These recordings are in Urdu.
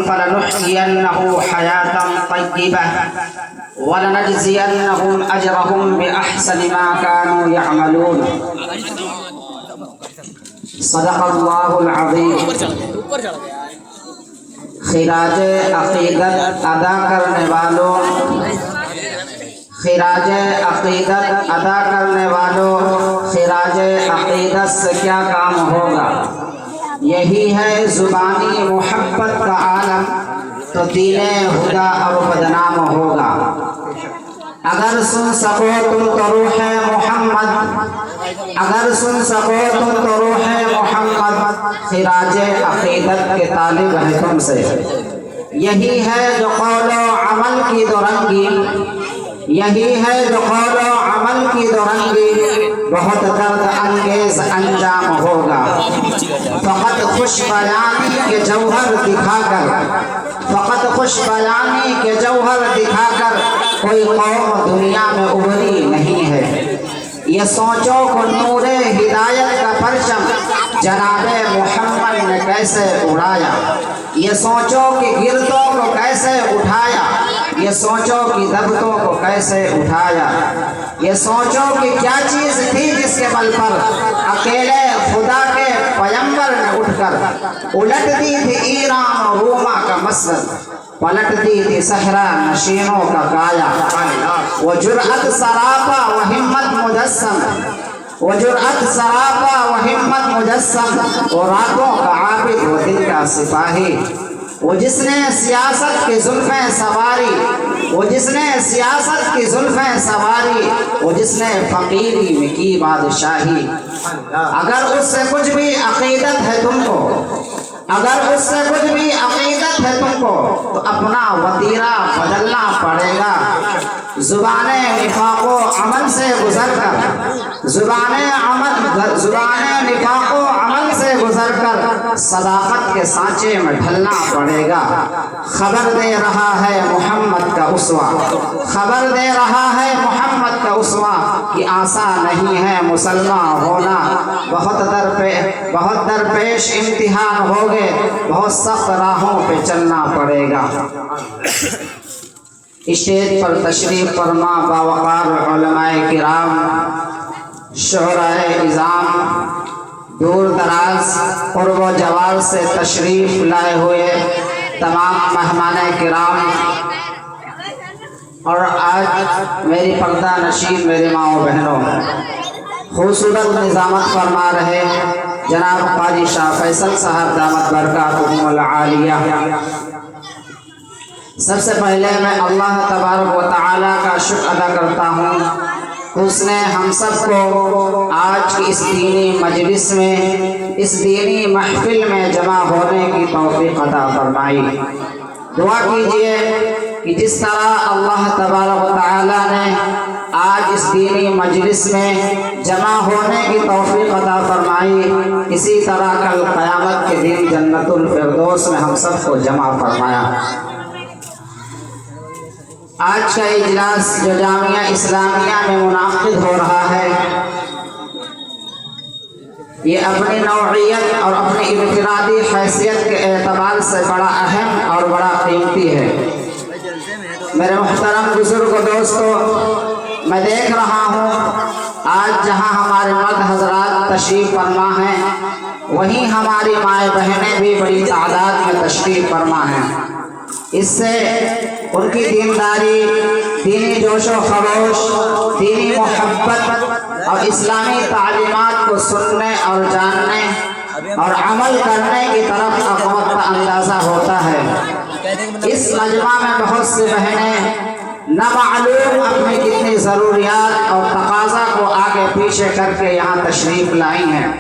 فلنحيينه حياة طيبة ولنجزينهم أجرهم بأحسن ما كانوا يعملون صدق الله العظيم. خراج عقیدت ادا کرنے والوں، خراج عقیدت ادا کرنے والوں، خراج عقیدت سے کیا کام ہوگا؟ یہی ہے زبانی محبت کا عالم، تو دین ہدا اور بدنام ہوگا. اگر سن سکو تم تو روح محمد، اگر سن سکو تم تو روح محمد، خراج عقیدت کے طالب ہیں تم سے. یہی ہے جو قول و عمل کی دورنگی، یہی ہے جو قول و عمل کی دورنگی، بہت درد انگیز انجام ہوگا. فقط خوش بیانی کے جوہر دکھا کر، فقط خوش بیانی کے جوہر دکھا کر کوئی قوم دنیا میں ابھری نہیں ہے. یہ سوچو کہ نور ہدایت کا پرچم جناب محمد نے کیسے اڑایا، یہ سوچو کہ گردوں کو کیسے اٹھایا، یہ سوچو کہ دبتوں کو کیسے اٹھایا، یہ سوچو کہ کیا چیز تھی جس کے بل پر اکیلے خدا کے پیمبر نے اٹھ کر الٹ دی تھی ایران و روما کا مسجد، پلٹ دی تھی صحرا نشینوں کا کایا. وہ جرأت سراپا و ہمت مجسم، وہ جرأت سراپا و ہمت مجسم، وہ راتوں کا عابد و دل کا سپاہی. وہ جس نے سیاست کی زلفیں سواری، وہ جس نے سیاست کی زلفیں سواری، وہ جس نے فقیری میں کی بادشاہی. اگر اس سے کچھ بھی عقیدت ہے تم کو، اگر اس سے کچھ بھی عقیدت ہے تم کو، تو اپنا وتیرہ بدلنا پڑے گا. زبان نفاق و عمل سے گزر کر، زبان نفاق و عمل سے گزر کر صداقت کے سانچے میں ڈھلنا پڑے گا. خبر دے رہا ہے محمد کا اسوہ، خبر دے رہا ہے محمد کا اسوہ کہ آسان نہیں ہے مسلمان ہونا. بہت درپیش امتحان ہوگے، بہت سخت راہوں پہ چلنا پڑے گا. اسٹیج پر تشریف فرما باوقار علماء کرام، شعراء عظام، دور دراز قرب و جوار سے تشریف لائے ہوئے تمام مہمان کرام، اور آج میری پردہ نشین میرے ماں و بہنوں، خوبصورت نظامت فرما رہے جناب قاضی شاہ فیصل صاحب دامت برکاتہم العالیہ. سب سے پہلے میں اللہ تبارک و تعالیٰ کا شکر ادا کرتا ہوں، اس نے ہم سب کو آج کی اس دینی مجلس میں، اس دینی محفل میں جمع ہونے کی توفیق عطا فرمائی. دعا کیجئے کہ جس طرح اللہ تبارک و تعالیٰ نے آج اس دینی مجلس میں جمع ہونے کی توفیق عطا فرمائی، اسی طرح کل قیامت کے دن جنت الفردوس میں ہم سب کو جمع فرمایا. آج کا اجلاس جو جامعہ اسلامیہ میں منعقد ہو رہا ہے، یہ اپنی نوعیت اور اپنی انفرادی حیثیت کے اعتبار سے بڑا اہم اور بڑا قیمتی ہے. میرے محترم بزرگ و دوستو، میں دیکھ رہا ہوں آج جہاں ہمارے مرد حضرات تشریف فرما ہیں، وہیں ہماری مائیں بہنیں بھی بڑی تعداد میں تشریف فرما ہیں. اس سے ان کی دینداری، دینی جوش و خروش، دینی محبت اور اسلامی تعلیمات کو سننے اور جاننے اور عمل کرنے کی طرف عقبت کا اندازہ ہوتا ہے. اس مجمع میں بہت سی بہنیں نہ معلوم اپنی کتنی ضروریات اور تقاضا کو آگے پیچھے کر کے یہاں تشریف لائی ہیں.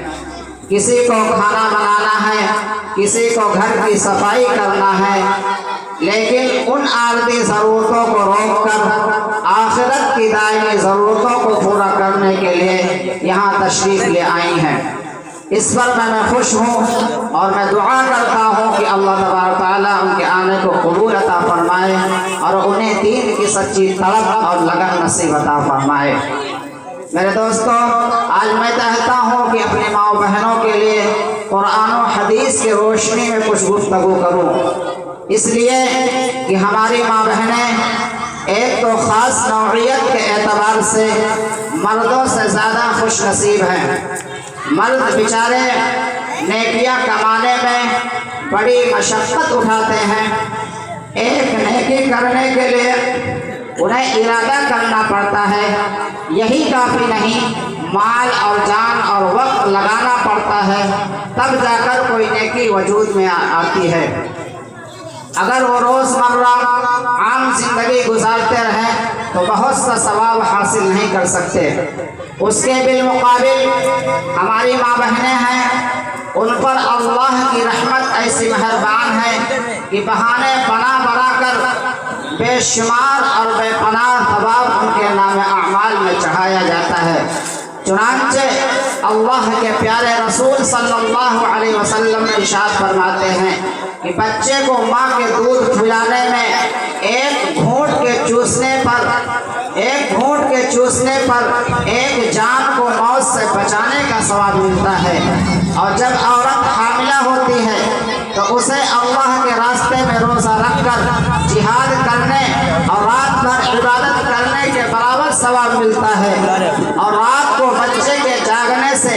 کسی کو کھانا بنانا ہے، کسی کو گھر کی صفائی کرنا ہے، لیکن ان عارضی ضرورتوں کو روک کر آخرت کی دائمی ضرورتوں کو پورا کرنے کے لیے یہاں تشریف لے آئی ہیں. اس پر میں خوش ہوں اور میں دعا کرتا ہوں کہ اللہ تبارک تعالیٰ ان کے آنے کو قبول عطا فرمائے اور انہیں دین کی سچی طلب اور لگن نصیب عطا فرمائے. میرے دوستو، آج میں چاہتا ہوں کہ اپنے ماں بہنوں کے لیے قرآن و حدیث کی روشنی میں کچھ گفتگو کروں. اس لیے کہ ہماری ماں بہنیں ایک تو خاص نوعیت کے اعتبار سے مردوں سے زیادہ خوش نصیب ہیں۔ مرد بیچارے نیکیاں کمانے میں بڑی مشقت اٹھاتے ہیں۔ ایک نیکی کرنے کے لیے انہیں ارادہ کرنا پڑتا ہے، یہی کافی نہیں، مال اور جان اور وقت لگانا پڑتا ہے، تب جا کر کوئی نیکی وجود میں آتی ہے۔ اگر وہ روزمرہ عام زندگی گزارتے رہیں تو بہت سا ثواب حاصل نہیں کر سکتے۔ اس کے بالمقابل ہماری ماں بہنیں ہیں، ان پر اللہ کی رحمت ایسی مہربان ہے کہ بہانے بنا کر بے شمار اور بے پناہ ثواب ان کے نام اعمال میں چڑھایا جاتا ہے۔ چنانچہ اللہ کے پیارے رسول صلی اللہ علیہ وسلم ارشاد فرماتے ہیں کہ بچے کو ماں کے دودھ پلانے میں ایک گھونٹ کے چوسنے پر ایک جان کو موت سے بچانے کا ثواب ملتا ہے۔ اور جب عورت حاملہ ہوتی ہے تو اسے اللہ کے راستے میں روزہ رکھ کر جہاد کرنے اور رات بھر عبادت کرنے کے برابر ثواب ملتا ہے۔ اور رات کو بچے کے جاگنے سے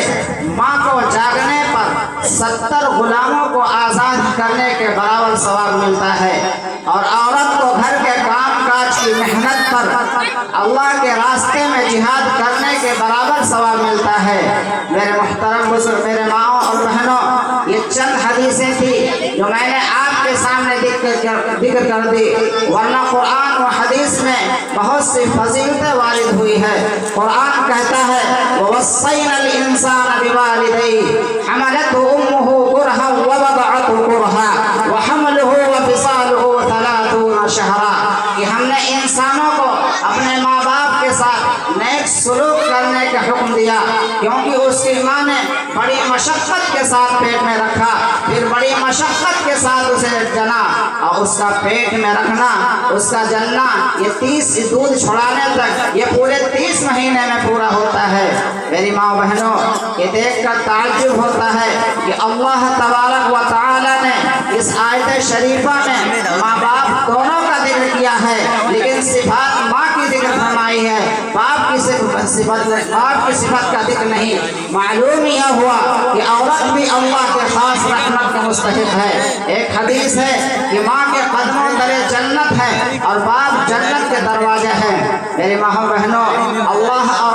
ماں کو جاگنے پر 70 غلاموں کو آزاد کرنے کے برابر ثواب ملتا ہے۔ اور عورت کو گھر کے کام کاج کی محنت پر اللہ کے راستے میں جہاد کرنے کے برابر ثواب ملتا ہے۔ میرے محترم بزرگ، میرے ماؤں اور بہنوں، یہ چند حدیثیں تھی جو میں نے آپ کے سامنے ذکر کر دی، ورنہ قرآن و حدیث میں بہت سی فضیلتیں وارد ہوئی ہے۔ قرآن کہتا ہے وَوَصَّيْنَا الْإِنسَانَ بِوَالِدَيْهِ حَمَلَتْهُ أُمُّهُ كُرْهًا وَوَضَعَتْهُ كُرْهًا وَحَمْلُهُ وَفِصَالُهُ 30 شهرًا، کہ ہم نے انسانوں کو اپنے ماں باپ کے ساتھ نیک سلوک کرنے کا حکم دیا، کیونکہ اس کی ماں نے بڑی مشقت کے ساتھ پیٹ میں رکھا، پھر بڑی مشقت کے ساتھ اسے جنا، اور اس کا پیٹ میں رکھنا، اس کا جننا، یہ 30 دودھ چھڑانے تک یہ پورے 30 مہینے میں پورا ہوتا ہے۔ میری ماں بہنوں، یہ دیکھ کر تعجب ہوتا ہے کہ اللہ تبارک و تعالی نے اس آیت شریفہ میں ماں باپ دونوں کا ذکر کیا ہے، لیکن صفات ماں کی ذکر فرمائی ہے، باپ کی صفت کا ذکر نہیں۔ معلوم یہ ہوا کہ عورت بھی اللہ کے خاص رحمت کا مستحق ہے۔ ایک حدیث ہے کہ ماں کے قدموں تلے جنت ہے اور باپ جنت کے دروازے ہیں۔ میری ماں بہنوں، اللہ اور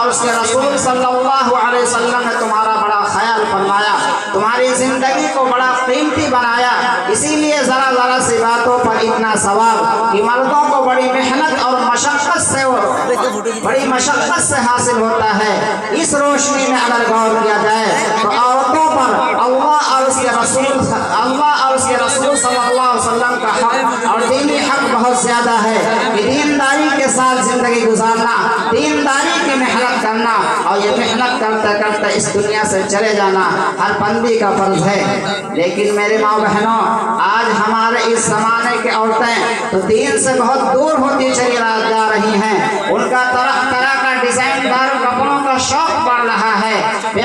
اس کے رسول صلی اللہ علیہ وسلم نے تمہارا بڑا خیال فرمایا، تمہاری زندگی کو بڑا قیمتی بنایا، اسی لیے ذرا سی باتوں پر اتنا ثواب کہ مردوں کو بڑی محنت اور مشقت سے حاصل ہوتا ہے۔ اس روشنی میں اگر غور کیا جائے تو عورتوں پر اللہ اور اس کے رسول صلی اللہ علیہ وسلم کا حق اور دینی حق بہت زیادہ ہے کہ دینداری کے ساتھ زندگی گزارنا، دینداری کی محنت کرنا، اور یہ محنت کرتے کرتے اس دنیا سے چلے جانا ہر بندی کا فرض ہے۔ لیکن میرے ماں بہنوں، آج ہمارے اس زمانے کے عورتیں تو دین سے بہت دور ہوتی چلی جا رہی ہیں۔ ان کا طرح طرح کا ڈیزائن دار کپڑوں کا شوق بڑھ رہا ہے، بے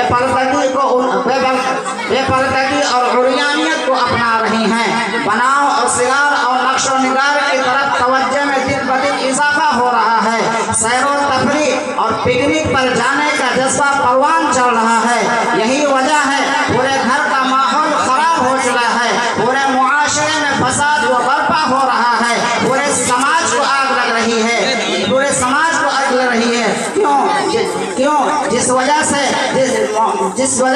پردگی اور عریانیت کو اپنا رہی ہیں، بناؤ اور سنگار اور نقش و نگار کی طرف توجہ میں دن بدن اضافہ ہو رہا ہے۔ سیر و تفریح اور پکنک پر جانے کا جذبہ پروان چڑھ رہا ہے۔ یہی وجہ ہے پورے گھر کا ماحول خراب ہو چکا ہے، پورے معاشرے میں فساد و برپا ہو رہا ہے، پورے سماج کو آگ لگ رہی ہے، کیوں؟ جس وجہ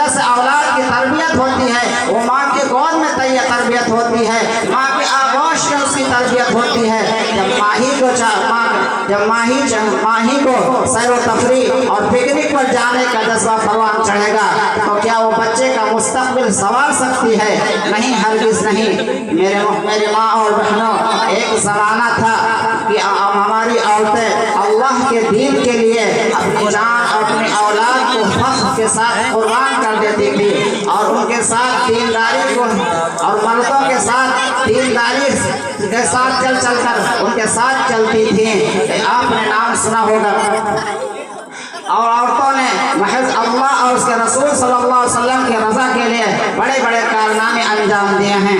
سے اولاد کی تربیت ہوتی ہے وہ ماں کے گود میں تربیت ہوتی ہے، ماں کے آغوش میں اس کی تربیت ہوتی ہے۔ جب ماہی کو سیر و تفریح اور پکنک پر جانے کا جذبہ پروان چڑھے گا تو کیا وہ بچے کا مستقبل سنوار سکتی ہے؟ نہیں، ہرگز نہیں۔ میرے ماں اور بہنوں، ایک زمانہ تھا کہ ہماری عورتیں اللہ کے دین کے لیے اپنی جان اور اپنی اولاد کو فخر کے ساتھ قربان کر دیتی تھی، اور ان کے ساتھ دینداری کو اور مردوں کے ساتھ دینداری کے ساتھ چل کر ان کے ساتھ چلتی تھیں۔ آپ نے نام سنا ہوگا، اور عورتوں نے محض اللہ اور اس کے رسول صلی اللہ علیہ وسلم کی رضا کے لیے بڑے بڑے کارنامے انجام دیے ہیں۔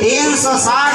360